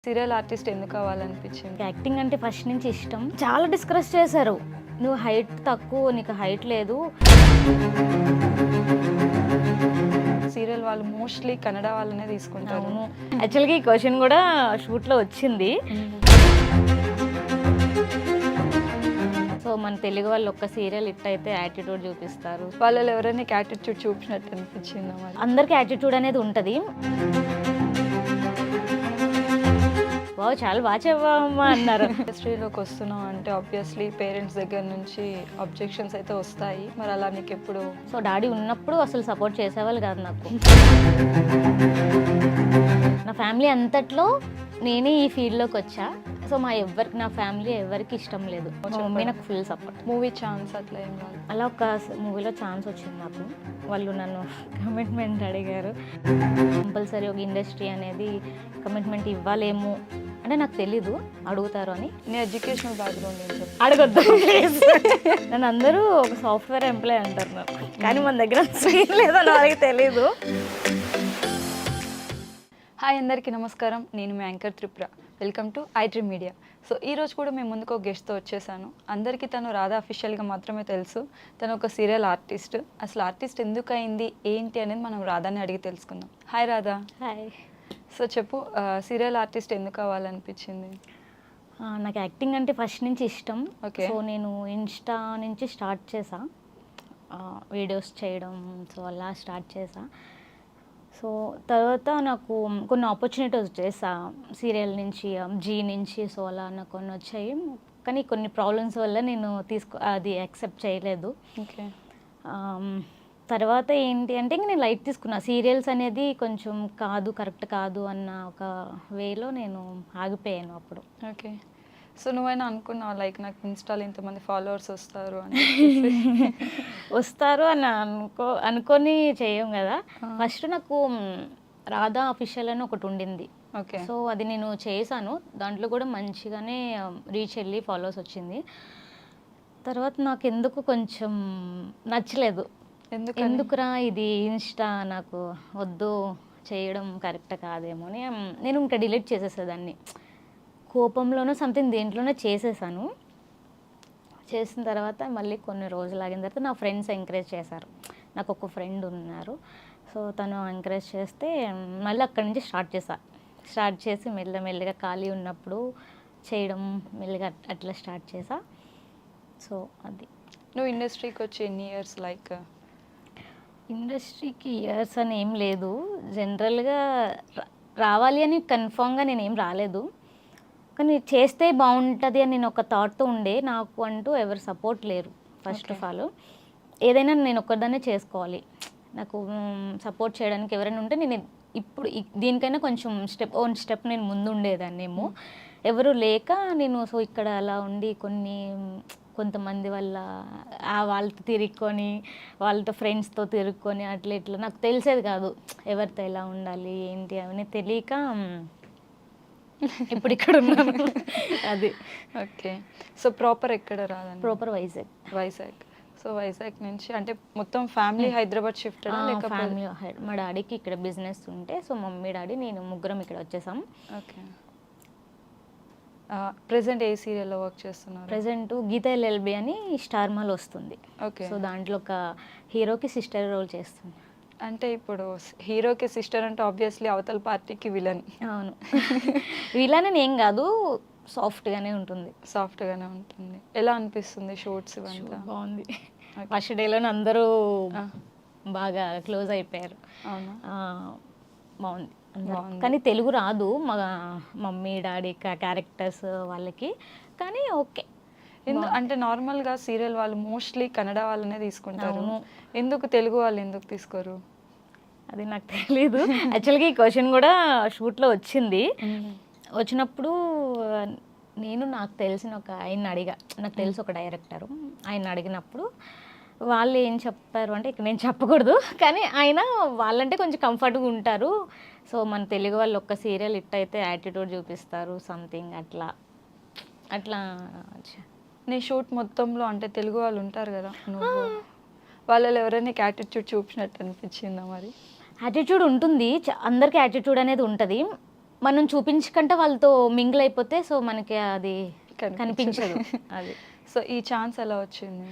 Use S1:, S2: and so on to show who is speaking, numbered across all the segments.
S1: Serial artist ఎందుకు అవ్వాలనిపించింది?
S2: Acting అంటే first నుంచి ఇష్టం. చాలా డిస్కస్ చేశారు, నువ్వు హైట్ తక్కువ, నీకు హైట్ లేదు.
S1: సీరియల్ వాళ్ళు మోస్ట్లీ కన్నడ వాళ్ళనే తీసుకుంటారు.
S2: యాక్చువల్గా ఈ క్వశ్చన్ కూడా షూట్లో వచ్చింది. సో మన తెలుగు వాళ్ళు ఒక్క సీరియల్ హిట్ అయితే యాటిట్యూడ్ చూపిస్తారు.
S1: వాళ్ళలో ఎవరైనా యాటిట్యూడ్ చూపించినట్టు అనిపించిందా మరి?
S2: అందరికి యాటిట్యూడ్ అనేది ఉంటుంది. వావ్, చాలా బాగా చెప్పామా అన్నారు.
S1: ఇండస్ట్రీలోకి వస్తున్నాం అంటే ఆబ్వియస్లీ పేరెంట్స్ దగ్గర నుంచి అబ్జెక్షన్స్ అయితే వస్తాయి. మరి అలా నీకు ఎప్పుడు?
S2: సో డాడీ ఉన్నప్పుడు అసలు సపోర్ట్ చేసేవాళ్ళు కాదు నాకు. నా ఫ్యామిలీ అంతట్లో నేనే ఈ ఫీల్డ్లోకి వచ్చా. సో నా ఫ్యామిలీ ఎవరికి ఇష్టం లేదు. మా మమ్మీ నాకు ఫుల్ సపోర్ట్.
S1: మూవీ ఛాన్స్ అట్లా ఏం కాదు.
S2: అలా ఒక మూవీలో ఛాన్స్ వచ్చింది నాకు. వాళ్ళు నన్ను కమిట్మెంట్ అడిగారు. కంపల్సరీ ఒక ఇండస్ట్రీ అనేది కమిట్మెంట్ ఇవ్వాలేమో అంటే నాకు తెలీదు, అడుగుతారు అని.
S1: నీ ఎడ్యుకేషనల్ బ్యాక్గ్రౌండ్ ఏం చెప్పు?
S2: అడగొద్దు. నన్ను అందరూ ఒక సాఫ్ట్వేర్ ఎంప్లాయ్ అంటారు నాకు, కానీ మన దగ్గర స్క్రీన్ లేదని వాళ్ళకి తెలీదు.
S1: హాయ్ అందరికీ నమస్కారం, నేను మీ anchor Tripura. Welcome to iDream media. So ఈరోజు కూడా మేము ముందుకు ఒక గెస్ట్తో వచ్చేసాను. అందరికీ తను రాధా అఫీషియల్గా మాత్రమే తెలుసు. తను ఒక సీరియల్ ఆర్టిస్ట్. అసలు ఆర్టిస్ట్ ఎందుకు అయింది ఏంటి అనేది మనం రాధాని అడిగి తెలుసుకుందాం. హాయ్ రాధా.
S2: హాయ్.
S1: సో చెప్పు, సీరియల్ ఆర్టిస్ట్ ఎందుకు అవ్వాలనిపించింది?
S2: నాకు యాక్టింగ్ అంటే ఫస్ట్ నుంచి ఇష్టం.
S1: ఓకే.
S2: సో నేను ఇన్స్టా నుంచి స్టార్ట్ చేసా వీడియోస్ చేయడం. సో అలా స్టార్ట్ చేసా. సో తర్వాత నాకు కొన్ని ఆపర్చునిటీస్ వచ్చేసా సీరియల్ నుంచి, జీ నుంచి. సో అలా నాకు కొన్ని వచ్చాయి, కానీ కొన్ని ప్రాబ్లమ్స్ వల్ల నేను అది యాక్సెప్ట్ చేయలేదు.
S1: ఓకే.
S2: తర్వాత ఏంటి అంటే ఇంక నేను లైట్ తీసుకున్నా. సీరియల్స్ అనేది కొంచెం కరెక్ట్ కాదు అన్న ఒక వేలో నేను ఆగిపోయాను అప్పుడు.
S1: ఓకే. సో నువ్వైనా అనుకున్నావు లైక్ నాకు ఇన్స్టాలో ఇంతమంది ఫాలోవర్స్ వస్తారు అని?
S2: వస్తారు అని అనుకొని చేయం కదా. ఫస్ట్ నాకు రాధా అఫీషియల్ అని ఒకటి ఉండింది.
S1: ఓకే.
S2: సో అది నేను చేశాను, దాంట్లో కూడా మంచిగానే రీచ్ వెళ్ళి ఫాలోవర్స్ వచ్చింది. తర్వాత నాకు ఎందుకు కొంచెం నచ్చలేదు. ఎందుకురా ఇది ఇన్స్టా, నాకు వద్దు, చేయడం కరెక్ట్ కాదేమో అని నేను ఇంకా డిలీట్ చేసేసేదాన్ని. కోపంలోనో సంథింగ్ దేంట్లోనో చేసేసాను. చేసిన తర్వాత మళ్ళీ కొన్ని రోజులు ఆగిన తర్వాత నా ఫ్రెండ్స్ ఎంకరేజ్ చేశారు. నాకు ఒక ఫ్రెండ్ ఉన్నారు. సో తను ఎంకరేజ్ చేస్తే మళ్ళీ అక్కడి నుంచి స్టార్ట్ చేసి మెల్లమెల్లిగా ఖాళీ ఉన్నప్పుడు చేయడం, మెల్లిగా అట్లా స్టార్ట్ చేసా. సో అది.
S1: నువ్వు ఇండస్ట్రీకి వచ్చి ఎన్ని ఇయర్స్? లైక్
S2: ఇండస్ట్రీకి ఇయర్స్ అని ఏం లేదు, జనరల్గా రావాలి అని కన్ఫామ్గా నేనేం రాలేదు, కానీ చేస్తే బాగుంటుంది అని నేను ఒక థాట్తో ఉండే. నాకు అంటూ ఎవరు సపోర్ట్ లేరు. ఫస్ట్ ఆఫ్ ఆల్ ఏదైనా నేను ఒక్కదాన్నే చేసుకోవాలి. నాకు సపోర్ట్ చేయడానికి ఎవరైనా ఉంటే నేను ఇప్పుడు దీనికైనా కొంచెం ఓన్ స్టెప్ నేను ముందు ఉండేదాన్నేమో. ఎవరు లేక నేను సో ఇక్కడ అలా ఉండి కొంతమంది వల్ల వాళ్ళతో తిరుక్కొని, వాళ్ళతో ఫ్రెండ్స్తో తిరుక్కొని అట్లా ఇట్లా నాకు తెలిసేది కాదు ఎవరితో ఎలా ఉండాలి ఏంటి అవన్నీ తెలియక ఇప్పుడు ఇక్కడ ఉన్నాను. అది.
S1: ఓకే. సో ప్రాపర్ ఎక్కడ రాదండి?
S2: ప్రాపర్ వైజాగ్.
S1: సో వైజాగ్ నుంచి అంటే మొత్తం ఫ్యామిలీ హైదరాబాద్ షిఫ్ట్?
S2: ఫ్యామిలీ మా డాడీకి ఇక్కడ బిజినెస్ ఉంటే, సో మమ్మీ డాడీ నేను ముగ్గురం ఇక్కడ వచ్చేసాం.
S1: ఓకే. ప్రెసెంట్ ఏ సీరియల్లో వర్క్ చేస్తున్నారు?
S2: ప్రెసెంట్ గీతా ఎల్ఎల్బి అని స్టార్ మాల్ వస్తుంది.
S1: ఓకే.
S2: సో దాంట్లో ఒక హీరోకి సిస్టర్ రోల్ చేస్తుంది.
S1: అంటే ఇప్పుడు హీరోకి సిస్టర్ అంటే ఆబ్వియస్లీ అవతల పార్టీకి విలన్.
S2: అవును. విలన్ అని ఏం కాదు, సాఫ్ట్గానే ఉంటుంది.
S1: ఎలా అనిపిస్తుంది షూట్స్ ఇవంతా?
S2: బాగుంది. ఫస్ట్ డేలోనే అందరూ బాగా క్లోజ్ అయిపోయారు.
S1: అవునా?
S2: బాగుంది. కానీ తెలుగు రాదు మా మమ్మీ డాడీ క్యారెక్టర్స్ వాళ్ళకి, కానీ ఓకే.
S1: అంటే నార్మల్గా సీరియల్ వాళ్ళు మోస్ట్లీ కన్నడ వాళ్ళనే తీసుకుంటారు. ఎందుకు తెలుగు వాళ్ళు ఎందుకు తీసుకోరు?
S2: అది నాకు తెలీదు. యాక్చువల్గా ఈ క్వశ్చన్ కూడా షూట్లో వచ్చింది. వచ్చినప్పుడు నాకు తెలిసిన ఒక ఆయన అడిగా. నాకు తెలిసి ఒక డైరెక్టరు, ఆయన అడిగినప్పుడు వాళ్ళు ఏం చెప్పారు అంటే, ఇక్కడ నేను చెప్పకూడదు కానీ ఆయన వాళ్ళంటే కొంచెం కంఫర్ట్గా ఉంటారు. సో మన తెలుగు వాళ్ళు ఒక్క సీరియల్ హిట్ అయితే యాటిట్యూడ్ చూపిస్తారు సంథింగ్ అట్లా.
S1: నీ షూట్ మొత్తంలో అంటే తెలుగు వాళ్ళు ఉంటారు కదా, నువ్వు వాళ్ళలో ఎవరైనా యాటిట్యూడ్ చూపించినట్టు అనిపించిందా మరి?
S2: యాటిట్యూడ్ ఉంటుంది, అందరికీ యాటిట్యూడ్ అనేది ఉంటుంది. మనం చూపించకంటే వాళ్ళతో మింగిల్ అయిపోతే సో మనకి అది కనిపించదు. అది
S1: సో ఈ ఛాన్స్ ఎలా వచ్చింది?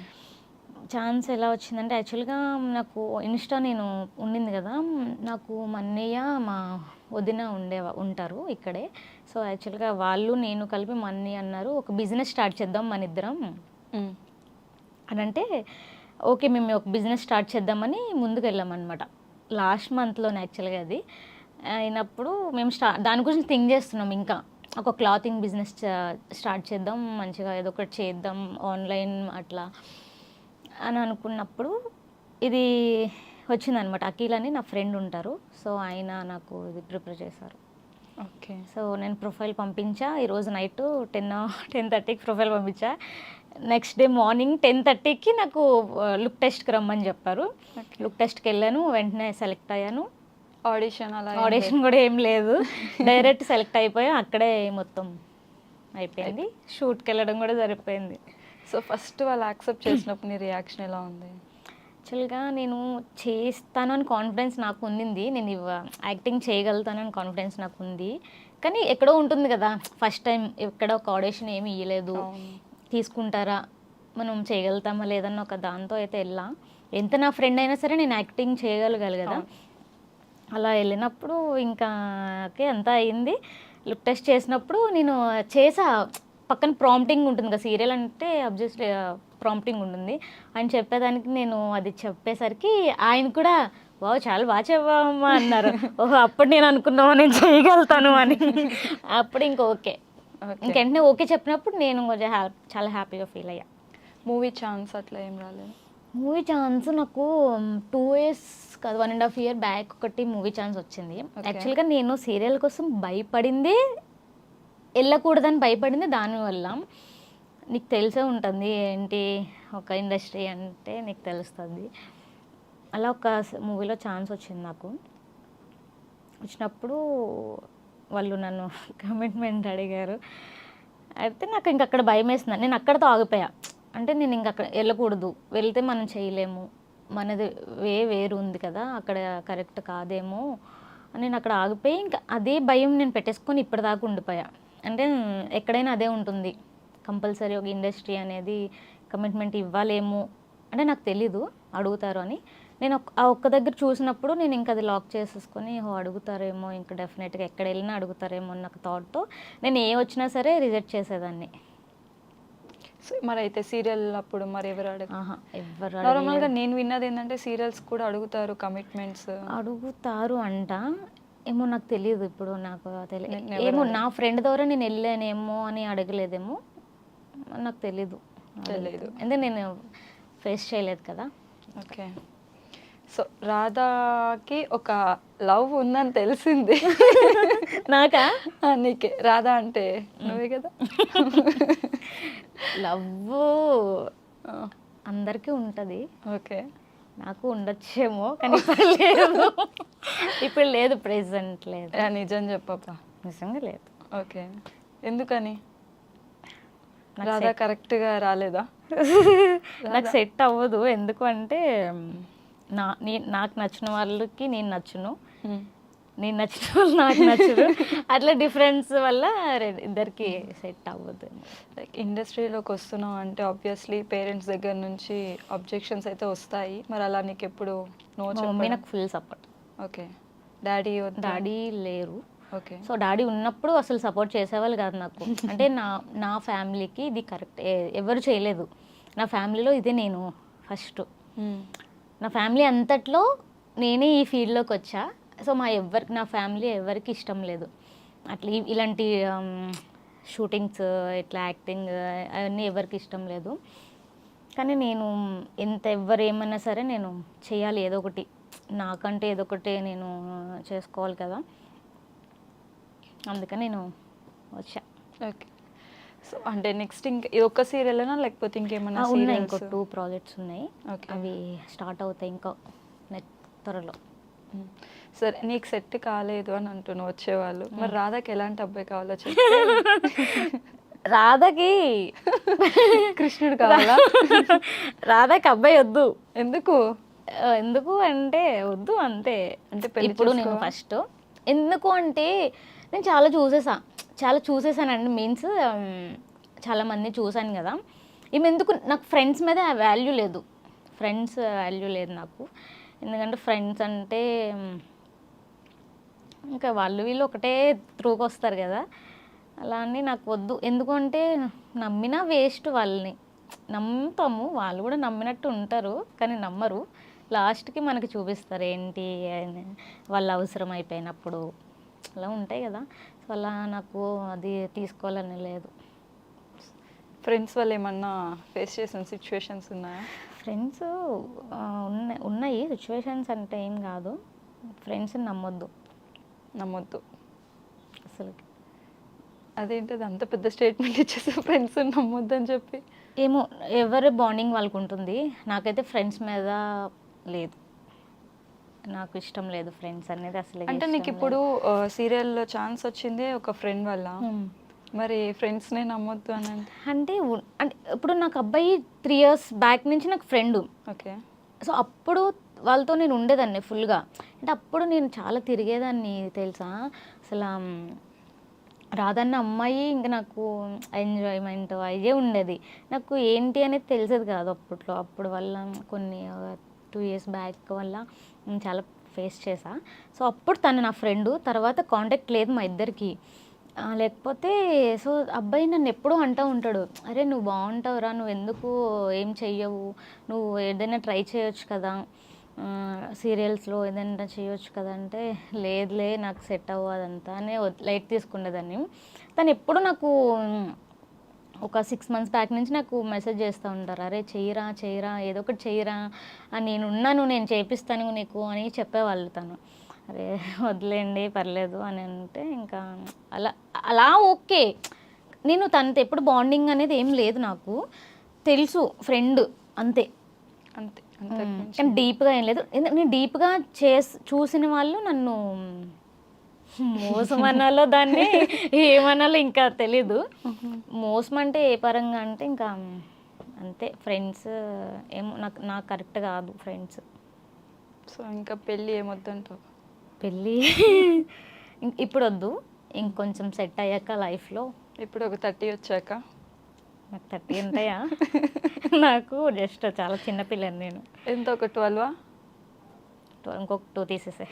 S2: ఛాన్స్ ఎలా వచ్చిందంటే యాక్చువల్గా నాకు ఇన్స్టా నేను ఉండింది కదా, నాకు మా అన్నయ్య మా వదిన ఉంటారు ఇక్కడే. సో యాక్చువల్గా వాళ్ళు నేను కలిపి మా అన్నయ్య అన్నారు ఒక బిజినెస్ స్టార్ట్ చేద్దాం మన ఇద్దరం అని అంటే, ఓకే మేము ఒక బిజినెస్ స్టార్ట్ చేద్దామని ముందుకు వెళ్ళామన్నమాట. లాస్ట్ మంత్లోనే యాక్చువల్గా అది అయినప్పుడు మేము దాని గురించి థింక్ చేస్తున్నాం. ఇంకా ఒక క్లాతింగ్ బిజినెస్ స్టార్ట్ చేద్దాం, మంచిగా ఏదో ఒకటి చేద్దాం ఆన్లైన్ అట్లా అని అనుకున్నప్పుడు ఇది వచ్చిందనమాట. అఖిల్ అని నా ఫ్రెండ్ ఉంటారు, సో ఆయన నాకు ఇది ప్రిపేర్ చేశారు.
S1: ఓకే.
S2: సో నేను ప్రొఫైల్ పంపించా, ఈరోజు నైట్ 10:30కి ప్రొఫైల్ పంపించా. నెక్స్ట్ డే మార్నింగ్ 10:30కి నాకు లుక్ టెస్ట్కి రమ్మని చెప్పారు. లుక్ టెస్ట్కి వెళ్ళాను, వెంటనే సెలెక్ట్ అయ్యాను. ఆడిషన్ కూడా ఏం లేదు, డైరెక్ట్ సెలెక్ట్ అయిపోయా. అక్కడే మొత్తం అయిపోయింది, షూట్కి వెళ్ళడం కూడా సరిపోయింది.
S1: సో ఫస్ట్ వాళ్ళు యాక్సెప్ట్ చేసినప్పుడు నీ రియాక్షన్ ఎలా ఉంది?
S2: యాక్చువల్గా నేను చేస్తానని కాన్ఫిడెన్స్ నాకు ఉండింది, నేను యాక్టింగ్ చేయగలుగుతానని కాన్ఫిడెన్స్ నాకు ఉంది. కానీ ఎక్కడో ఉంటుంది కదా, ఫస్ట్ టైం ఎక్కడ ఒక ఆడిషన్ ఏమి ఇవ్వలేదు, తీసుకుంటారా మనం చేయగలుగుతామా లేదన్న ఒక దాంతో అయితే వెళ్ళా. ఎంత నా ఫ్రెండ్ అయినా సరే నేను యాక్టింగ్ చేయగలగాలి కదా. అలా వెళ్ళినప్పుడు ఇంకా అంతా అయింది. లుక్ టెస్ట్ చేసినప్పుడు నేను చేసా, పక్కన ప్రాంప్టింగ్ ఉంటుంది కదా, సీరియల్ అంటే అబ్జెక్ట్లీ ప్రాంప్టింగ్ ఉంటుంది. ఆయన చెప్పేదానికి నేను అది చెప్పేసరికి ఆయన కూడా వావ్ చాలా బాగా చెప్పామమ్మా అన్నారు. ఓహో అప్పుడు నేను అనుకున్నామా నేను చేయగలుగుతాను అని. అప్పుడు ఇంకా ఓకే, ఇంకెంటనే ఓకే చెప్పినప్పుడు నేను కొంచెం చాలా హ్యాపీగా ఫీల్ అయ్యా.
S1: మూవీ ఛాన్స్ అట్లా ఏం రాలేదు?
S2: మూవీ ఛాన్స్ నాకు 2 years కాదు 1.5 year బ్యాక్ ఒకటి మూవీ ఛాన్స్ వచ్చింది. యాక్చువల్గా నేను సీరియల్ కోసం భయపడింది, వెళ్ళకూడదని భయపడింది దానివల్ల. నీకు తెలిసే ఉంటుంది ఏంటి ఒక ఇండస్ట్రీ అంటే, నీకు తెలుస్తుంది. అలా ఒక మూవీలో ఛాన్స్ వచ్చింది నాకు. వచ్చినప్పుడు వాళ్ళు నన్ను కమిట్మెంట్ అడిగారు. అయితే నాకు ఇంక అక్కడ భయం వేస్తుంది, నేను అక్కడితో ఆగిపోయా. అంటే నేను ఇంక అక్కడ వెళ్ళకూడదు, వెళ్తే మనం చేయలేము, మనది వేరు ఉంది కదా, అక్కడ కరెక్ట్ కాదేమో అని నేను అక్కడ ఆగిపోయి ఇంకా అదే భయం నేను పెట్టేసుకొని ఇప్పటిదాకా ఉండిపోయా. అంటే ఎక్కడైనా అదే ఉంటుంది, కంపల్సరీ ఒక ఇండస్ట్రీ అనేది కమిట్మెంట్ ఇవ్వాలేమో అంటే నాకు తెలీదు అడుగుతారు అని. నేను ఆ ఒక్క దగ్గర చూసినప్పుడు నేను ఇంకా అది లాక్ చేసేసుకొని అడుగుతారేమో, ఇంకా డెఫినెట్గా ఎక్కడ వెళ్ళినా అడుగుతారేమో అన్న థాట్తో నేను ఏ వచ్చినా సరే రిజెక్ట్ చేసేదాన్ని.
S1: మరి అయితే సీరియల్ అప్పుడు మరి ఎవరు
S2: ఎవరు
S1: నార్మల్గా నేను విన్నది ఏంటంటే సీరియల్స్ కూడా అడుగుతారు కమిట్మెంట్స్
S2: అడుగుతారు అంట, ఏమో నాకు తెలియదు. ఇప్పుడు నాకు తెలియదు, ఏమో నా ఫ్రెండ్ ద్వారా నేను వెళ్ళానేమో అని అడగలేదేమో నాకు తెలీదు. ఎందుకంటే నేను ఫేస్ చేయలేదు కదా.
S1: ఓకే. సో రాధాకి ఒక లవ్ ఉందని తెలిసింది
S2: నాకా?
S1: నీకే. రాధా అంటే నువ్వే కదా.
S2: లవ్ అందరికీ ఉంటుంది.
S1: ఓకే.
S2: నాకు ఉండొచ్చేమో కానీ లేదు, ఇప్పుడు లేదు, ప్రెసెంట్ లేదు.
S1: నిజం చెప్పప్పా.
S2: నిజంగా లేదు.
S1: ఓకే. ఎందుకని? రాధా కరెక్ట్గా రాలేదా?
S2: నాకు సెట్ అవ్వదు. ఎందుకు అంటే నాకు నచ్చిన వాళ్ళకి నేను నచ్చును, నేను నచ్చిన వాళ్ళు నాకు నచ్చరు. అట్లా డిఫరెన్స్ వల్ల ఇద్దరికి సెట్ అవ్వదు.
S1: లైక్ ఇండస్ట్రీలోకి వస్తున్నాం అంటే ఆబ్వియస్లీ పేరెంట్స్ దగ్గర నుంచి అబ్జెక్షన్స్ అయితే వస్తాయి. మరి అలా నీకు ఎప్పుడు నో?
S2: మమ్మీ నాకు ఫుల్ సపోర్ట్.
S1: ఓకే. డాడీ
S2: లేరు.
S1: ఓకే.
S2: సో డాడీ ఉన్నప్పుడు అసలు సపోర్ట్ చేసేవాళ్ళు కాదు నాకు. అంటే నా ఫ్యామిలీకి ఇది కరెక్ట్ ఎవరు చేయలేదు. నా ఫ్యామిలీలో ఇదే నేను ఫస్ట్. నా ఫ్యామిలీ అంతట్లో నేనే ఈ ఫీల్డ్లోకి వచ్చా. సో నా ఫ్యామిలీ ఎవరికి ఇష్టం లేదు అట్లా ఇలాంటి షూటింగ్స్, ఇట్లా యాక్టింగ్ అవన్నీ ఎవరికి ఇష్టం లేదు. కానీ నేను ఎవరు ఏమన్నా సరే నేను చేయాలి, ఏదో ఒకటి నాకంటే ఏదో ఒకటి నేను చేసుకోవాలి కదా, అందుకని నేను వచ్చా.
S1: ఓకే. సో అంటే నెక్స్ట్ ఇంకా ఇది ఒక్క సీరియల్నా లేకపోతే ఇంకేమన్నా?
S2: ఉన్నాయి, ఇంకో 2 ప్రాజెక్ట్స్ ఉన్నాయి. అవి స్టార్ట్ అవుతాయి ఇంకా త్వరలో.
S1: సరే, నీకు సెట్ కాలేదు అని అంటున్నావు వచ్చేవాళ్ళు, మరి రాధాకి ఎలాంటి అబ్బాయి కావాలో చెప్పు.
S2: రాధాకి
S1: కృష్ణుడు కావాలా?
S2: రాధాకి అబ్బాయి వద్దు.
S1: ఎందుకు?
S2: ఎందుకు అంటే వద్దు అంతే.
S1: అంటే పెళ్లి
S2: ఇప్పుడు నేను
S1: చేసుకోవా?
S2: ఫస్ట్ ఎందుకు అంటే నేను చాలా చూసేసానండి. మీన్స్ చాలా మంది చూశాను కదా. ఈమె ఎందుకు నాకు ఫ్రెండ్స్ మీద వాల్యూ లేదు. నాకు. ఎందుకంటే ఫ్రెండ్స్ అంటే ఇంకా వాళ్ళు వీళ్ళు ఒకటే త్రూకి వస్తారు కదా. అలా అని నాకు వద్దు. ఎందుకంటే నమ్మినా వేస్ట్ వాళ్ళని. నమ్ముతాము, వాళ్ళు కూడా నమ్మినట్టు ఉంటారు కానీ నమ్మరు. లాస్ట్కి మనకి చూపిస్తారు ఏంటి అని, వాళ్ళ అవసరం అయిపోయినప్పుడు అలా ఉంటాయి కదా. సో అలా నాకు అది తీసుకోవాలని లేదు.
S1: ఫ్రెండ్స్ వాళ్ళు ఏమన్నా ఫేస్ చేసిన సిచ్యువేషన్స్ ఉన్నాయా?
S2: ఫ్రెండ్స్ ఉన్నాయి సిచ్యువేషన్స్ అంటే ఏం కాదు. ఫ్రెండ్స్ని నమ్మొద్దు
S1: నమ్మొద్దు.
S2: అసలుకి.
S1: అదేంటది అంత పెద్ద స్టేట్మెంట్ ఇచ్చేసి ఫ్రెండ్స్ నమ్మొద్దని చెప్పి?
S2: ఏమో ఎవరి బాండింగ్ వాళ్ళకు ఉంటుంది. నాకైతే ఫ్రెండ్స్ మీద లేదు. నాకు ఇష్టం లేదు ఫ్రెండ్స్ అనేది అసలు.
S1: అంటే నీకు ఇప్పుడు సీరియల్లో ఛాన్స్ వచ్చిందే ఒక ఫ్రెండ్ వల్ల, మరి ఫ్రెండ్స్నే నమ్మొద్దు అని
S2: అంటే అంటే ఇప్పుడు నాకు అబ్బాయి 3 years బ్యాక్ నుంచి నాకు ఫ్రెండ్.
S1: ఓకే.
S2: సో అప్పుడు వాళ్ళతో నేను ఉండేదాన్ని ఫుల్గా. అంటే అప్పుడు నేను చాలా తిరిగేదాన్ని తెలుసా. అసలు రాదన్న అమ్మాయి ఇంకా నాకు ఎంజాయ్మెంట్ అయ్యే ఉండేది. నాకు ఏంటి అనేది తెలిసేది కాదు అప్పట్లో. అప్పుడు వల్ల కొన్ని 2 years బ్యాక్ వల్ల నేను చాలా ఫేస్ చేసా. సో అప్పుడు తను నా ఫ్రెండు. తర్వాత కాంటాక్ట్ లేదు మా ఇద్దరికి. లేకపోతే సో అబ్బాయి నన్ను ఎప్పుడూ అంటూ ఉంటాడు, అరే నువ్వు బాగుంటావురా, నువ్వు ఎందుకు ఏం చెయ్యవు, నువ్వు ఏదైనా ట్రై చేయొచ్చు కదా, సీరియల్స్లో ఏదైనా చేయొచ్చు కదా అంటే, లేదులే నాకు సెట్ అవ్వదు అదంతా అని లైట్ తీసుకునేదాన్ని. తను ఎప్పుడు నాకు ఒక 6 months బ్యాక్ నుంచి నాకు మెసేజ్ చేస్తూ ఉంటారు, అరే చెయ్యరా ఏదో ఒకటి చెయ్యరా, నేను చేపిస్తాను నీకు అని చెప్పేవాళ్ళు. తను అరే వదిలేండి పర్లేదు అని అంటే ఇంకా అలా ఓకే. నేను తనతో ఎప్పుడు బాండింగ్ అనేది ఏం లేదు. నాకు తెలుసు ఫ్రెండ్ అంతే. కానీ డీప్గా ఏం లేదు. నేను డీప్గా చూసిన వాళ్ళు నన్ను మోసం అనాలో దాన్ని ఏమనాలో ఇంకా తెలీదు. మోసం అంటే ఏ పరంగా అంటే ఇంకా అంతే. ఫ్రెండ్స్ ఏమో నాకు కరెక్ట్ కాదు ఫ్రెండ్స్.
S1: సో ఇంకా పెళ్ళి ఏమొద్దంటావు?
S2: పెళ్ళి ఇప్పుడు వద్దు, ఇంకొంచెం సెట్ అయ్యాక లైఫ్లో.
S1: ఇప్పుడు ఒక 30 వచ్చాక?
S2: నాకు 30 ఉంటాయా? నాకు జస్ట్ చాలా చిన్నపిల్లని నేను.
S1: ఎంత, ఒక 12?
S2: ఇంకొక 2 తీసేసే.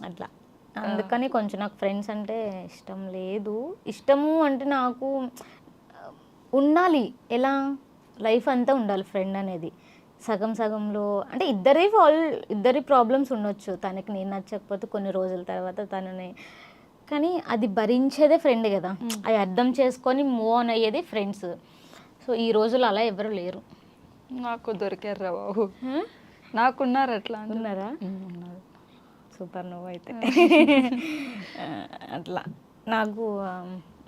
S2: అట్లా అందుకని కొంచెం నాకు ఫ్రెండ్స్ అంటే ఇష్టం లేదు. ఇష్టము అంటే నాకు ఉండాలి, ఎలా లైఫ్ అంతా ఉండాలి ఫ్రెండ్ అనేది. సగంలో అంటే ఇద్దరి ప్రాబ్లమ్స్ ఉండొచ్చు. తనకి నేను నచ్చకపోతే కొన్ని రోజుల తర్వాత తనని, కానీ అది భరించేదే ఫ్రెండ్ కదా. అది అర్థం చేసుకొని మూవ్ ఆన్ అయ్యేది ఫ్రెండ్స్. సో ఈ రోజుల్లో అలా ఎవరు లేరు.
S1: నాకు దొరికారు రా బాబు. నాకున్నారు అట్లా.
S2: ఉన్నారా? ఉన్నారు. సూపర్. నువ్వు అయితే అట్లా నాకు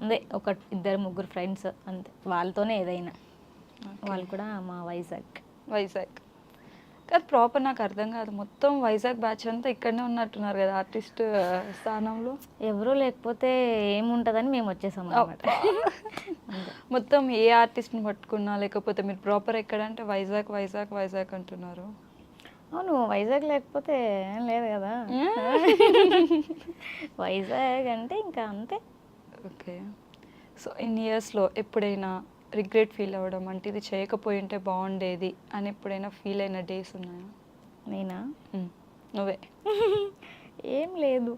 S2: అదే ఒక 2-3 ఫ్రెండ్స్ అంతే. వాళ్ళతోనే ఏదైనా. వాళ్ళు కూడా మా వైజాగ్.
S1: కానీ ప్రాపర్ నాకు అర్థం కాదు, మొత్తం వైజాగ్ బ్యాచ్ అంతా ఇక్కడనే ఉన్నట్టున్నారు కదా ఆర్టిస్ట్ స్థానంలో.
S2: ఎవరూ లేకపోతే ఏముంటుందని మేము వచ్చేసాం అన్నమాట.
S1: మొత్తం ఏ ఆర్టిస్ట్ని పట్టుకున్నా, లేకపోతే మీరు ప్రాపర్ ఎక్కడంటే వైజాగ్ అంటున్నారు.
S2: అవును, వైజాగ్ లేకపోతే ఏం లేదు కదా. వైజాగ్ అంటే ఇంకా అంతే.
S1: ఓకే. సో ఇన్ని ఇయర్స్లో ఎప్పుడైనా రిగ్రెట్ ఫీల్ అవ్వడం, అంటే ఇది చేయకపోయింటే బాగుండేది అని ఎప్పుడైనా ఫీల్ అయిన డేస్ ఉన్నాయా?
S2: నేనా?
S1: నువ్వే.
S2: ఏం లేదు,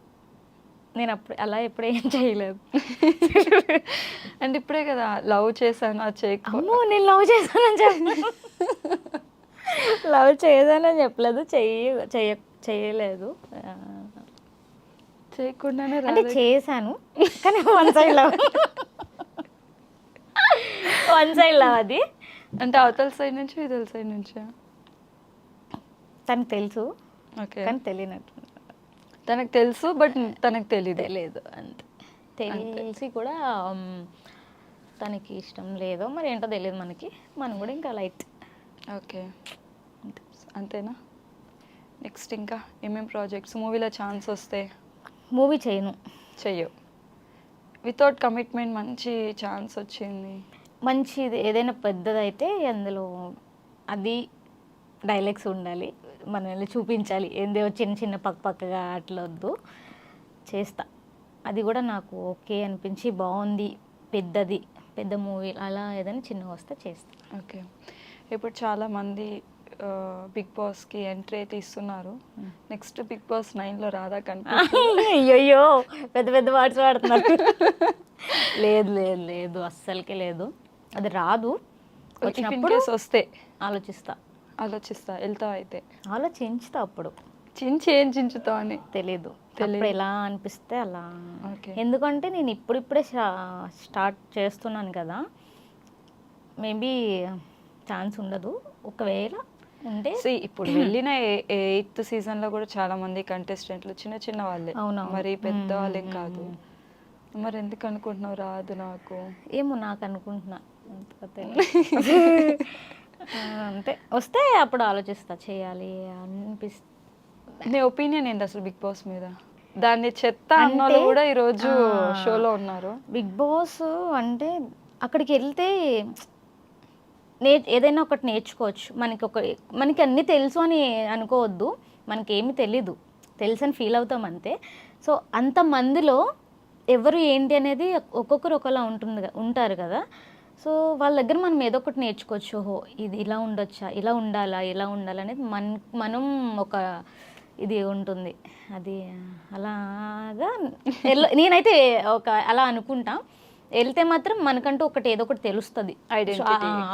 S2: నేను అలా ఎప్పుడు ఏం చేయలేదు.
S1: అంటే ఇప్పుడే కదా లవ్ చేశాను, అది చేయకపో.
S2: నేను లవ్ చేశానని చెప్పలేదు. లవ్ చేశానని చెప్పలేదు, చేయలేదు.
S1: చేయకుండానే
S2: అంటే చేశాను కానీ వన్ సైడ్ లవ్ అది.
S1: అంటే అవతల సైడ్ నుంచి ఇదల సైడ్ నుంచి
S2: తనకు తెలుసు.
S1: ఓకే.
S2: కానీ తెలియనట్టు.
S1: తనకు తెలుసు బట్ తనకు తెలియదు
S2: అంతే. తెలిసి కూడా తనకి ఇష్టం లేదో మరి ఏంటో తెలియదు మనకి. మనం కూడా ఇంకా లైట్.
S1: ఓకే, అంతేనా? నెక్స్ట్ ఇంకా ఏమేమి ప్రాజెక్ట్స్? మూవీలో ఛాన్స్ వస్తే?
S2: మూవీ చెయ్యవు.
S1: వితౌట్ కమిట్మెంట్ మంచి ఛాన్స్ వచ్చింది.
S2: మంచిది ఏదైనా పెద్దదైతే అందులో అది డైలాగ్స్ ఉండాలి, మనల్ని చూపించాలి, ఏందో చిన్న చిన్న పక్కగా అట్లా వద్దు. చేస్తా, అది కూడా నాకు ఓకే అనిపించి బాగుంది, పెద్ద మూవీ అలా ఏదైనా చిన్నగా వస్తే చేస్తా.
S1: ఓకే. ఇప్పుడు చాలామంది బిగ్ బాస్కి ఎంట్రీ అయితే ఇస్తున్నారు. నెక్స్ట్ బిగ్ బాస్ 9లో రాదా కనిపిస్తుంది.
S2: అయ్యో పెద్ద పెద్ద వాట్స్ వాడుతున్నారు. లేదు లేదు లేదు, అస్సలకే లేదు, అది రాదు. వచ్చినప్పుడు
S1: వస్తే
S2: ఆలోచిస్తా
S1: వెళ్తావు అయితే?
S2: ఆలోచించుతా, అప్పుడు
S1: ఏం చించుతావు అని
S2: తెలీదు. ఎలా అనిపిస్తే అలా.
S1: ఓకే.
S2: ఎందుకంటే నేను ఇప్పుడిప్పుడే స్టార్ట్ చేస్తున్నాను కదా, మేబీ ఛాన్స్ ఉండదు. ఒకవేళ ఉంటే
S1: ఇప్పుడు వెళ్ళిన 8th సీజన్లో కూడా చాలా మంది కంటెస్టెంట్లు చిన్న చిన్న వాళ్ళే, మరి పెద్ద వాళ్ళేం కాదు. మరి ఎందుకు అనుకుంటున్నావు రాదు నాకు?
S2: ఏమో నాకు అనుకుంటున్నా అంతే. వస్తే అప్పుడు ఆలోచిస్తా, చేయాలి అనిపిస్తుంది.
S1: నీ ఒపీనియన్ ఏంటి అసలు బిగ్ బాస్ మీద? దాన్ని చెత్త అన్నోళ్ళు కూడా ఈరోజు షోలో ఉన్నారు.
S2: బిగ్ బాస్ అంటే అక్కడికి వెళ్తే ఏదైనా ఒకటి నేర్చుకోవచ్చు. మనకి అన్నీ తెలుసు అని అనుకోవద్దు, మనకి ఏమి తెలీదు, తెలుసు అని ఫీల్ అవుతాం అంతే. సో అంతమందిలో ఎవరు ఏంటి అనేది ఒక్కొక్కరు ఒకలా ఉంటారు కదా. సో వాళ్ళ దగ్గర మనం ఏదో ఒకటి నేర్చుకోవచ్చు. ఓహో ఇది ఇలా ఉండొచ్చా, ఇలా ఉండాలా అనేది మనం ఒక ఇది ఉంటుంది. అది అలాగా నేనైతే అలా అనుకుంటా. వెళ్తే మాత్రం మనకంటూ ఏదో ఒకటి తెలుస్తుంది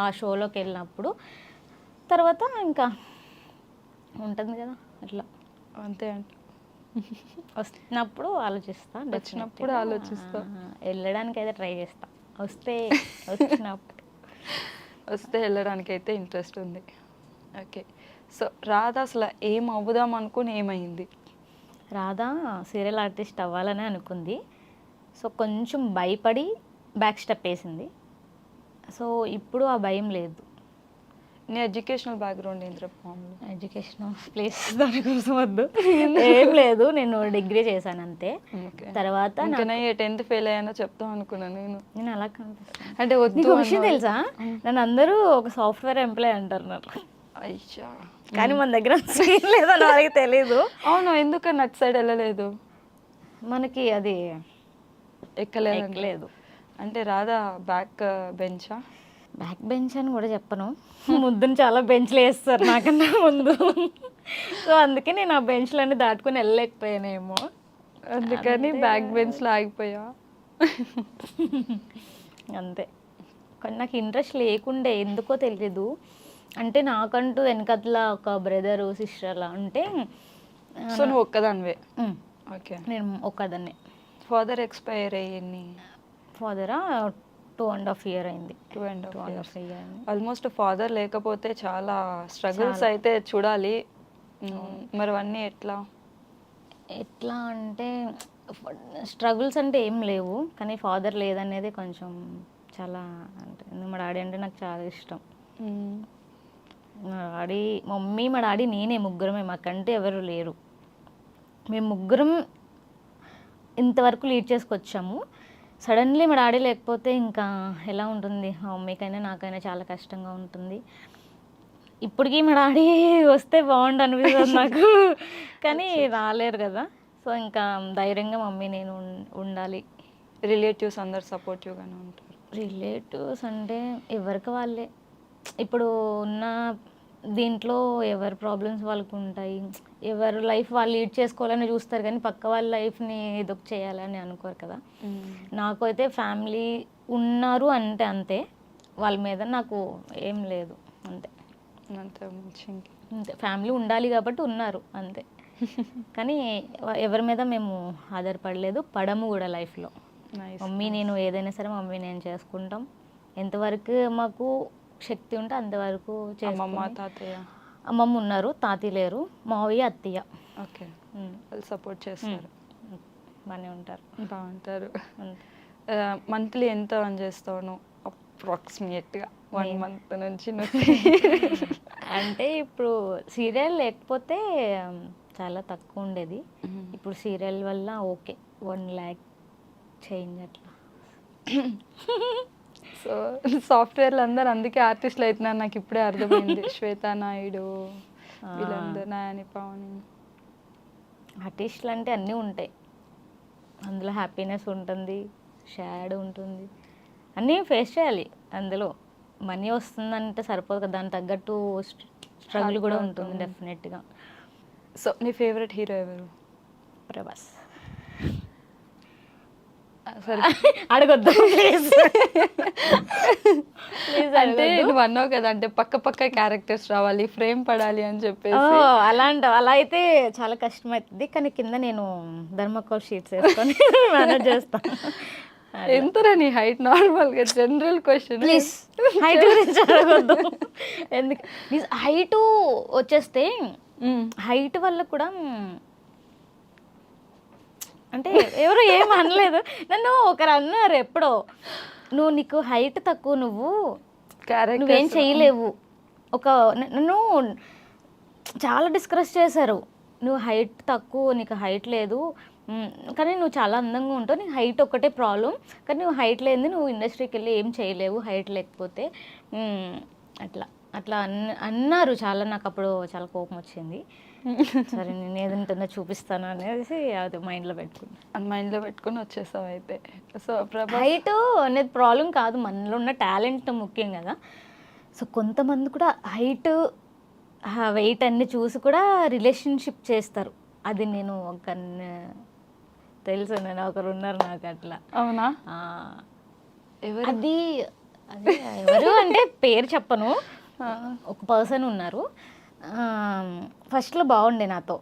S2: ఆ షోలోకి వెళ్ళినప్పుడు. తర్వాత ఇంకా ఉంటుంది కదా అట్లా,
S1: అంతే అంటే
S2: వచ్చినప్పుడు ఆలోచిస్తా. వెళ్ళడానికి అయితే ట్రై చేస్తా.
S1: వస్తే వెళ్ళడానికి అయితే ఇంట్రెస్ట్ ఉంది. ఓకే. సో రాధా అసలు ఏం అవ్వదాం అనుకుని ఏమైంది?
S2: రాధా సీరియల్ ఆర్టిస్ట్ అవ్వాలని అనుకుంది. సో కొంచెం భయపడి బ్యాక్ స్టెప్ వేసింది. సో ఇప్పుడు ఆ భయం లేదు.
S1: నీ ఎడ్యుకేషనల్ బ్యాక్గ్రౌండ్ ఏంటి?
S2: ఎడ్యుకేషనల్ ప్లేస్ దానికోసం వద్దు, ఏం లేదు. నేను డిగ్రీ చేశాను అంతే. తర్వాత
S1: 10th ఫెయిల్ అయ్యానో చెప్తాం అనుకున్నాను నేను అలా
S2: కనిపిస్తాను. అంటే విషయం తెలుసా, నన్ను అందరూ ఒక సాఫ్ట్వేర్ ఎంప్లాయ్ అంటారు నాకు.
S1: అయ్యా,
S2: కానీ మన దగ్గర లేదని వాళ్ళకి తెలీదు.
S1: అవును, ఎందుకని అటు సైడ్ వెళ్ళలేదు?
S2: మనకి అది
S1: ఎక్కలేదు. అంటే రాధా బ్యాక్ బెంచ్
S2: అని కూడా చెప్పను, ముద్దుని చాలా బెంచ్లు వేస్తారు నాకన్నా ముందు. సో అందుకే నేను ఆ బెంచ్లన్నీ దాటుకుని వెళ్ళలేకపోయానేమో,
S1: అందుకని బ్యాక్ బెంచ్లో ఆగిపోయా.
S2: అంతే. కానీ నాకు ఇంట్రెస్ట్ లేకుండే, ఎందుకో తెలీదు. అంటే నాకంటూ వెనకట్ల ఒక బ్రదరు సిస్టర్లా ఉంటే.
S1: సో నువ్వు ఒక్కదానివే?
S2: ఓకే, నేను ఒక్కదాన్నే.
S1: ఫాదర్ ఎక్స్పైర్ అయ్యింది.
S2: ఫాదరా 2.5 years అయింది.
S1: 2.5 years ఆల్మోస్ట్. ఫాదర్ లేకపోతే చాలా స్ట్రగుల్స్ అయితే చూడాలి. మరి అవన్నీ
S2: ఎట్లా అంటే స్ట్రగుల్స్ అంటే ఏం లేవు, కానీ ఫాదర్ లేదనేది కొంచెం చాలా అంటే, మా డాడీ అంటే నాకు చాలా ఇష్టం. మా డాడీ, మమ్మీ, మా డాడీ, నేనే ముగ్గురమే, మాకంటే ఎవరు లేరు. మేము ముగ్గురం ఇంతవరకు లీడ్ చేసుకొచ్చాము. సడన్లీ మా డాడీ లేకపోతే ఇంకా ఎలా ఉంటుంది, మా మమ్మీకైనా నాకైనా చాలా కష్టంగా ఉంటుంది. ఇప్పటికీ మా డాడీ వస్తే బాగుండు అనిపిస్తుంది నాకు, కానీ రాలేరు కదా. సో ఇంకా ధైర్యంగా మమ్మీ నేను ఉండాలి.
S1: రిలేటివ్స్ అందరు సపోర్టివ్గానే ఉంటారు?
S2: రిలేటివ్స్ అంటే ఎవరికి వాళ్ళే. ఇప్పుడు ఉన్న దీంట్లో ఎవరి ప్రాబ్లమ్స్ వాళ్ళకు ఉంటాయి, ఎవరు లైఫ్ వాళ్ళు లీడ్ చేసుకోవాలని చూస్తారు, కానీ పక్క వాళ్ళ లైఫ్ని ఎదుగు చేయాలని అనుకోరు కదా. నాకు అయితే ఫ్యామిలీ ఉన్నారు అంటే అంతే, వాళ్ళ మీద నాకు ఏం లేదు, అంతే. ఫ్యామిలీ ఉండాలి కాబట్టి ఉన్నారు అంతే, కానీ ఎవరి మీద మేము ఆధారపడలేదు, పడము కూడా లైఫ్లో. మమ్మీ నేను ఏదైనా సరే మమ్మీ నేను చేసుకుంటాం, ఎంతవరకు మాకు శక్తి ఉంటే అంతవరకు. అమ్మమ్మ ఉన్నారు, తాతయ్య లేరు, మావయ్య, అత్తయ్య.
S1: ఓకే, వాళ్ళు సపోర్ట్ చేస్తారు,
S2: బాగుంటారు.
S1: మంత్లీ ఎంత రన్ చేస్తావు నువ్వు అప్రాక్సిమేట్గా 1 month నుంచి?
S2: అంటే ఇప్పుడు సీరియల్ లేకపోతే చాలా తక్కువ ఉండేది, ఇప్పుడు సీరియల్ వల్ల ఓకే 1 lakh చేంజ్ అట్లా.
S1: సో సాఫ్ట్వేర్లు అందరు అందుకే ఆర్టిస్టులు అవుతున్నారు, నాకు ఇప్పుడే అర్థమైంది. శ్వేతా నాయుడు వీళ్ళందరూ, నాని పావని.
S2: ఆర్టిస్టులు అంటే అన్నీ ఉంటాయి, అందులో హ్యాపీనెస్ ఉంటుంది, షాడ్ ఉంటుంది, అన్నీ ఫేస్ చేయాలి. అందులో మనీ వస్తుందంటే సరిపోదు కదా, దానికి తగ్గట్టు స్ట్రగుల్ కూడా ఉంటుంది డెఫినెట్గా.
S1: సో నీ ఫేవరెట్ హీరో ఎవరు?
S2: ప్రభాస్.
S1: సరే
S2: అడగొద్దు ప్లీజ్.
S1: అంటే నువ్వు అన్నావు కదా, అంటే పక్క పక్క క్యారెక్టర్స్ రావాలి, ఫ్రేమ్ పడాలి అని చెప్పేసి.
S2: అలా అయితే చాలా కష్టం అవుతుంది, కానీ కింద నేను ధర్మకోల్ షీట్స్ వేసుకొని మేనేజ్ చేస్తాను.
S1: ఎంతరా నీ హైట్? నార్మల్గా జనరల్ క్వశ్చన్.
S2: ప్లీజ్ హైట్ గురించి అడగొద్దు. ఎందుకు హైట్ వచ్చేస్తే హైట్ వల్ల కూడా అంటే ఎవరు ఏం అనలేదు, నన్ను ఒకరు అన్నారు ఎప్పుడో, నీకు హైట్ తక్కువ, నువ్వేం చేయలేవు. నన్ను చాలా డిస్కస్ చేశారు, నువ్వు హైట్ తక్కువ, నీకు హైట్ లేదు, కానీ నువ్వు చాలా అందంగా ఉంటావు, నీకు హైట్ ఒక్కటే ప్రాబ్లం, కానీ నువ్వు హైట్ లేనిది నువ్వు ఇండస్ట్రీకి వెళ్ళి ఏం చేయలేవు హైట్ లేకపోతే, అట్లా అట్లా అన్నారు చాలా. నాకు అప్పుడు చాలా కోపం వచ్చింది. సరే నేను ఏదంటుందో చూపిస్తాను అనేసి అది మైండ్లో
S1: పెట్టుకుని వచ్చేసావు అయితే. సో
S2: హైట్ అనేది ప్రాబ్లం కాదు, మనలో ఉన్న టాలెంట్ ముఖ్యం కదా. సో కొంతమంది కూడా హైట్ వెయిట్ అన్ని చూసి కూడా రిలేషన్షిప్ చేస్తారు. అది నేను తెలుసు, నేను ఒకరు ఉన్నారు నాకు అట్లా.
S1: అవునా?
S2: అది ఎవరు అంటే పేరు చెప్పను, ఒక పర్సన్ ఉన్నారు. ఫస్ట్లో బాగుండే నాతో,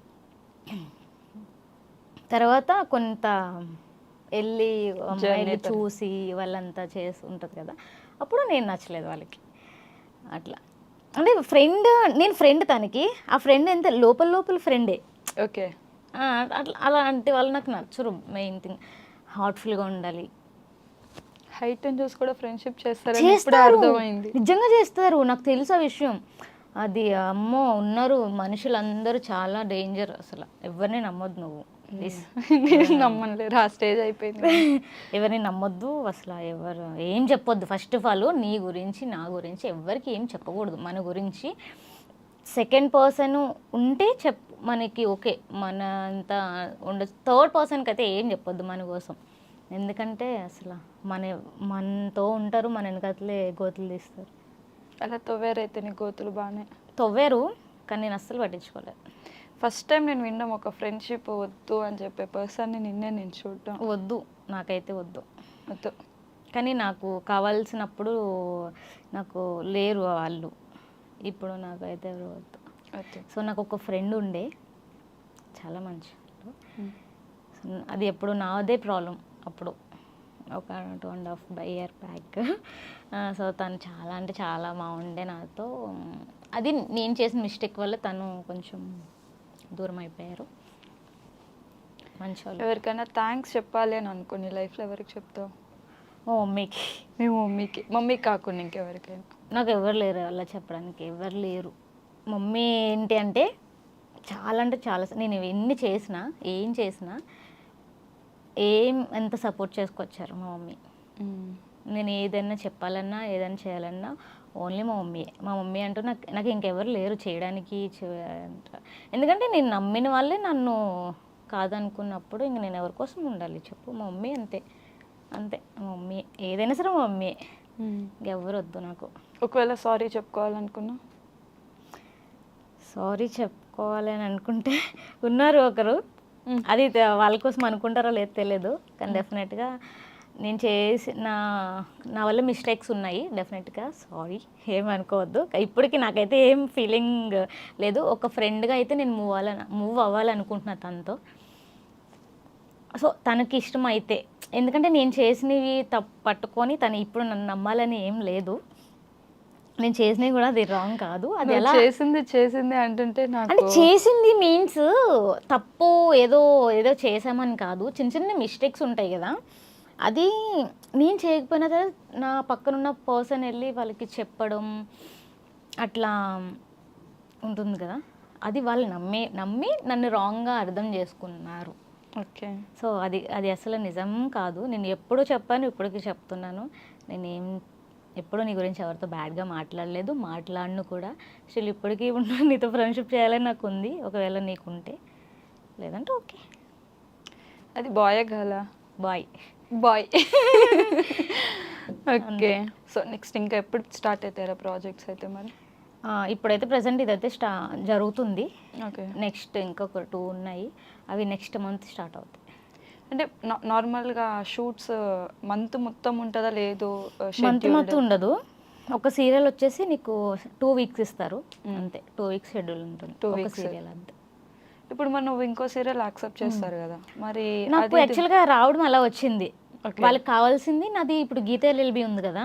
S2: తర్వాత కొంత వెళ్ళి అమ్మాయిలు చూసి వాళ్ళంతా చేసి ఉంటుంది కదా, అప్పుడు నేను నచ్చలేదు వాళ్ళకి. అట్లా అంటే నేను ఫ్రెండ్ తనకి, ఆ ఫ్రెండ్ ఎంత లోపల ఫ్రెండే.
S1: ఓకే.
S2: అట్లా అలాంటి వాళ్ళు నాకు నచ్చరు. మెయిన్ థింగ్ హార్ట్ఫుల్గా ఉండాలి.
S1: హైట్ అని చూసి కూడా ఫ్రెండ్షిప్ చేస్తారు,
S2: నిజంగా చేస్తారు, నాకు తెలుసు ఆ విషయం. అది అమ్మో ఉన్నారు మనుషులందరూ చాలా డేంజర్, అసలు ఎవరిని నమ్మొద్దు నువ్వు.
S1: నమ్మలేరు, ఆ స్టేజ్ అయిపోయింది.
S2: ఎవరిని నమ్మొద్దు అసలు, ఎవరు ఏం చెప్పొద్దు. ఫస్ట్ ఆఫ్ ఆల్ నీ గురించి నా గురించి ఎవరికి ఏం చెప్పకూడదు. మన గురించి సెకండ్ పర్సన్ ఉంటే మనకి ఓకే, మన అంతా ఉండదు. థర్డ్ పర్సన్కి అయితే ఏం చెప్పొద్దు మన కోసం, ఎందుకంటే అసలు మనతో ఉంటారు, మన వెనకట్లే గోతులు తీస్తారు.
S1: అలా తవ్వారైతే నీ గోతులు బాగానే
S2: తవ్వారు, కానీ నేను అస్సలు పట్టించుకోలేదు.
S1: ఫస్ట్ టైం నేను విన్నాం ఒక ఫ్రెండ్షిప్ వద్దు అని చెప్పే పర్సన్ని నేను చూడటం.
S2: వద్దు, నాకైతే వద్దు. కానీ నాకు కావాల్సినప్పుడు నాకు లేరు వాళ్ళు, ఇప్పుడు నాకైతే ఎవరు వద్దు. సో నాకు ఒక ఫ్రెండ్ ఉండే, చాలా మంచి, అది ఎప్పుడు నాదే ప్రాబ్లం అప్పుడు, ఒక 2.5 year బ్యాక్. సో తను చాలా అంటే చాలా బాగుండే నాతో. అది నేను చేసిన మిస్టేక్ వల్ల తను కొంచెం దూరం అయిపోయారు. మంచి వాళ్ళు.
S1: ఎవరికైనా థ్యాంక్స్ చెప్పాలి అని అనుకుని లైఫ్లో ఎవరికి చెప్తావు?
S2: మా మమ్మీకి.
S1: మీ మమ్మీకి కాకుండా ఇంకెవరికైనా?
S2: నాకు ఎవరు లేరు అలా చెప్పడానికి, ఎవరు లేరు. మమ్మీ ఏంటి అంటే చాలా నేను ఎన్ని చేసినా ఏం చేసినా ఎంత సపోర్ట్ చేసుకొచ్చారు మా మమ్మీ. నేను ఏదైనా చెప్పాలన్నా ఏదైనా చేయాలన్నా ఓన్లీ మా మమ్మీ అంటూ నాకు ఇంకెవరు లేరు చేయడానికి. ఎందుకంటే నేను నమ్మిన వాళ్ళే నన్ను కాదనుకున్నప్పుడు ఇంక నేను ఎవరి కోసం ఉండాలి చెప్పు. మా మమ్మీ అంతే మా మమ్మీ, ఏదైనా సరే మా మమ్మీ, ఇంకెవరు వద్దు నాకు.
S1: ఒకవేళ సారీ చెప్పుకోవాలనుకున్నా?
S2: సారీ చెప్పుకోవాలని అనుకుంటే ఉన్నారు ఒకరు, అది వాళ్ళ కోసం అనుకుంటారో లేదో తెలియదు, కానీ డెఫినెట్గా నేను నా వల్ల మిస్టేక్స్ ఉన్నాయి, డెఫినెట్గా సారీ, ఏమనుకోవద్దు. ఇప్పటికి నాకైతే ఏం ఫీలింగ్ లేదు. ఒక ఫ్రెండ్గా అయితే నేను మూవ్ అవ్వాలనుకుంటున్నా తనతో. సో తనకి ఇష్టం అయితే, ఎందుకంటే నేను చేసినవి పట్టుకొని తను ఇప్పుడు నన్ను నమ్మాలని ఏం లేదు. నేను చేసినవి కూడా అది రాంగ్ కాదు. అది ఎలా
S1: చేసింది అంటుంటే
S2: అంటే చేసింది మీన్స్ తప్పు ఏదో చేసామని కాదు, చిన్న మిస్టేక్స్ ఉంటాయి కదా, అది నేను చేయకపోయినా సరే నా పక్కనున్న పర్సన్ వెళ్ళి వాళ్ళకి చెప్పడం అట్లా ఉంటుంది కదా, అది వాళ్ళు నమ్మి నన్ను రాంగ్గా అర్థం చేసుకున్నారు.
S1: ఓకే.
S2: సో అది అసలు నిజం కాదు. నేను ఎప్పుడూ చెప్పాను, ఇప్పటికీ చెప్తున్నాను, నేనేం ఎప్పుడు నీ గురించి ఎవరితో బ్యాడ్గా మాట్లాడలేదు, మాట్లాడను కూడా. స్టిల్ ఇప్పటికీ నీతో ఫ్రెండ్షిప్ చేయాలని నాకు ఉంది, ఒకవేళ నీకుంటే. లేదంటే ఓకే.
S1: అది బాయ్ గర్లా?
S2: Boy.
S1: Boy. Okay. So next ఇంకా ఎప్పుడు స్టార్ట్ అవుతారా ప్రాజెక్ట్స్ అయితే మరి?
S2: ఇప్పుడైతే ప్రజెంట్ ఇదైతే జరుగుతుంది.
S1: ఓకే.
S2: నెక్స్ట్ ఇంకొక 2 ఉన్నాయి, అవి నెక్స్ట్ మంత్ స్టార్ట్ అవుతాయి.
S1: అంటే నార్మల్గా షూట్స్ మంత్ మొత్తం ఉంటుందా? లేదు
S2: మంత్ ఉండదు. ఒక సీరియల్ వచ్చేసి నీకు 2 వీక్స్ ఇస్తారు అంతే. 2 వీక్స్ షెడ్యూల్ ఉంటుంది,
S1: 2
S2: ఒక
S1: వీక్స్
S2: సీరియల్ అంతే.
S1: ఇప్పుడు మరి నువ్వు ఇంకో సీరియల్ యాక్సెప్ట్ చేస్తారు కదా మరి?
S2: నాకు యాక్చువల్గా రావడం అలా వచ్చింది. వాళ్ళకి కావాల్సింది నాది ఇప్పుడు గీత ఎల్ఎల్బి ఉంది కదా,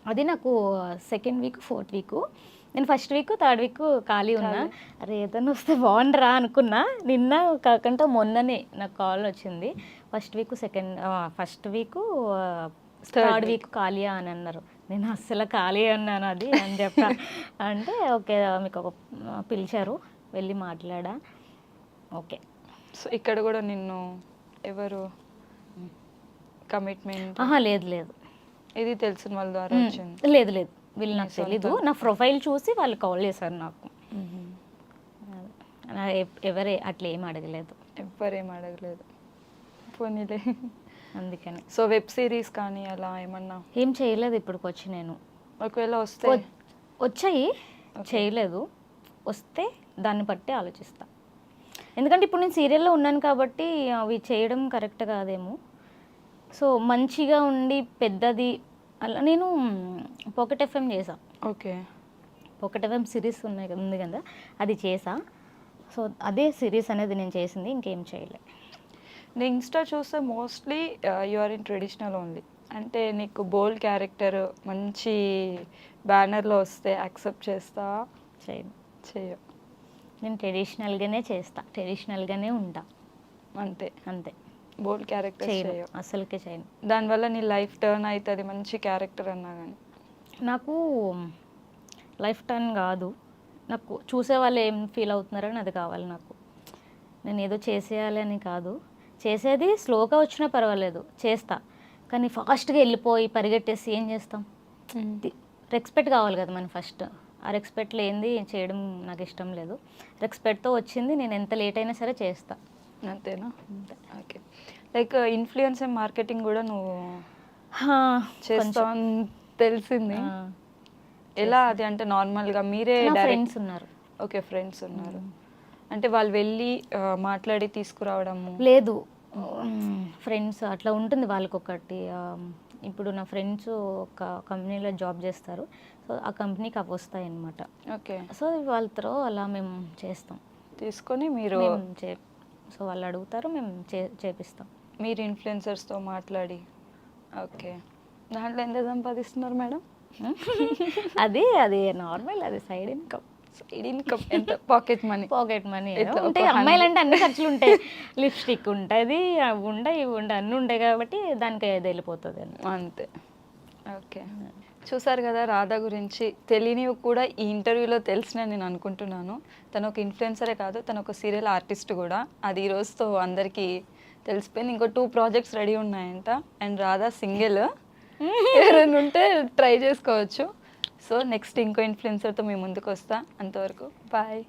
S2: అది నాకు 2nd వీక్ 4th వీక్. నేను 1st వీక్ 3rd వీక్ ఖాళీ ఉన్నా. అరే ఏదైనా వస్తే బాగుండరా అనుకున్నా. నిన్న కాకుండా మొన్ననే నాకు కాల్ వచ్చింది. 1st week 1st week 3rd week ఖాళీయా అని అన్నారు. నేను అస్సలు ఖాళీ అన్నాను అది అని చెప్పా. అంటే ఓకే మీకు ఒక పిలిచారు, వెళ్ళి మాట్లాడా. ఓకే.
S1: సో ఇక్కడ కూడా నిన్ను ఎవరు కమిట్మెంట్?
S2: లేదు లేదు,
S1: ఇది తెలిసిన వాళ్ళ ద్వారా వచ్చింది?
S2: లేదు లేదు, వీళ్ళు నాకు తెలీదు. నా ప్రొఫైల్ చూసి వాళ్ళు కాల్ చేశారు నాకు. ఎవరే అట్లా ఏం అడగలేదు,
S1: ఎవ్వరేం అడగలేదు. పోనీలే.
S2: అందుకని.
S1: సో వెబ్ సిరీస్ కానీ అలా ఏమన్నా
S2: ఏం చేయలేదు ఇప్పటికొచ్చి. నేను
S1: ఒకవేళ వస్తే
S2: వచ్చాయి, చేయలేదు. వస్తే దాన్ని బట్టి ఆలోచిస్తా. ఎందుకంటే ఇప్పుడు నేను సీరియల్లో ఉన్నాను కాబట్టి అవి చేయడం కరెక్ట్ కాదేమో. సో మంచిగా ఉండి పెద్దది అలా నేను పాకెట్ ఎఫ్ఎం చేసా.
S1: ఓకే.
S2: పాకెట్ ఎఫ్ఎం సిరీస్ ఉంది కదా, అది చేసా. సో అదే సిరీస్ అనేది నేను చేసింది, ఇంకేం చేయలే.
S1: నేను ఇన్స్టా చూస్తే mostly you are in traditional only. అంటే నీకు బోల్డ్ క్యారెక్టర్ మంచి బ్యానర్లో వస్తే యాక్సెప్ట్ చేస్తా? చెయ్య.
S2: నేను ట్రెడిషనల్గానే చేస్తా, ట్రెడిషనల్గానే ఉంటా అంతే అంతే.
S1: బోల్డ్ క్యారెక్టర్
S2: చేయను, అసలుకే చేయను.
S1: దానివల్ల నీ లైఫ్ టర్న్ అవుతుంది మంచి క్యారెక్టర్ అన్నా కానీ?
S2: నాకు లైఫ్ టర్న్ కాదు, నాకు చూసే వాళ్ళు ఏం ఫీల్ అవుతున్నారని అది కావాలి నాకు. నేను ఏదో చేసేయాలి అని కాదు, చేసేది స్లోగా వచ్చినా పర్వాలేదు చేస్తా. కానీ ఫాస్ట్గా వెళ్ళిపోయి పరిగెట్టేసి ఏం చేస్తాం? రెస్పెక్ట్ కావాలి కదా మనం ఫస్ట్. ఆ రెస్పెక్ట్ లేనిది చేయడం నాకు ఇష్టం లేదు. రెస్పెక్ట్తో వచ్చింది నేను ఎంత లేట్ అయినా సరే చేస్తా.
S1: అంతేనా? ఓకే. లైక్ ఇన్ఫ్లుయెన్సర్ మార్కెటింగ్ కూడా నువ్వు చేస్తావని తెలిసింది. ఎలా అది? అంటే నార్మల్గా మీరే
S2: ఫ్రెండ్స్ ఉన్నారు?
S1: ఓకే, ఫ్రెండ్స్ ఉన్నారు. అంటే వాళ్ళు వెళ్ళి మాట్లాడి తీసుకురావడము?
S2: లేదు, ఫ్రెండ్స్ అట్లా ఉంటుంది వాళ్ళకి ఒకటి. ఇప్పుడు నా ఫ్రెండ్స్ ఒక కంపెనీలో జాబ్ చేస్తారు, సో ఆ కంపెనీకి అవి వస్తాయి అన్నమాట.
S1: ఓకే.
S2: సో వాళ్ళతో అలా మేము చేస్తాం,
S1: తీసుకొని మీరు
S2: సో వాళ్ళు అడుగుతారు, మేము చేపిస్తాం.
S1: మీరు ఇన్ఫ్లుయెన్సర్స్తో మాట్లాడి. ఓకే. దాంట్లో ఎంత సంపాదిస్తున్నారు మేడం?
S2: అది నార్మల్, అది సైడ్ ఇన్కమ్.
S1: ఎంత? Pocket money?
S2: పాకెట్ మనీ ఉంటాయి. అమ్మాయిలు అంటే అన్ని ఖర్చులు ఉంటాయి. లిప్స్టిక్ ఉంటుంది, అవి ఉంటాయి, ఇవి ఉంటాయి, అన్నీ ఉంటాయి కాబట్టి దానికి ఏది వెళ్ళిపోతుంది
S1: అంతే. ఓకే. చూసారు కదా రాధా గురించి. తెలియనివి కూడా ఈ ఇంటర్వ్యూలో తెలిసిన నేను అనుకుంటున్నాను. తను ఒక ఇన్ఫ్లుయెన్సరే కాదు, తను ఒక సీరియల్ ఆర్టిస్ట్ కూడా. అది ఈ రోజుతో అందరికీ తెలిసిపోయింది. ఇంకో 2 ప్రాజెక్ట్స్ రెడీ ఉన్నాయంట. అండ్ రాధా సింగిల్, ఎవరైనా ఉంటే ట్రై చేసుకోవచ్చు. సో నెక్స్ట్ ఇంకో ఇన్ఫ్లుయెన్సర్తో మేము ముందుకు వస్తా. అంతవరకు బాయ్.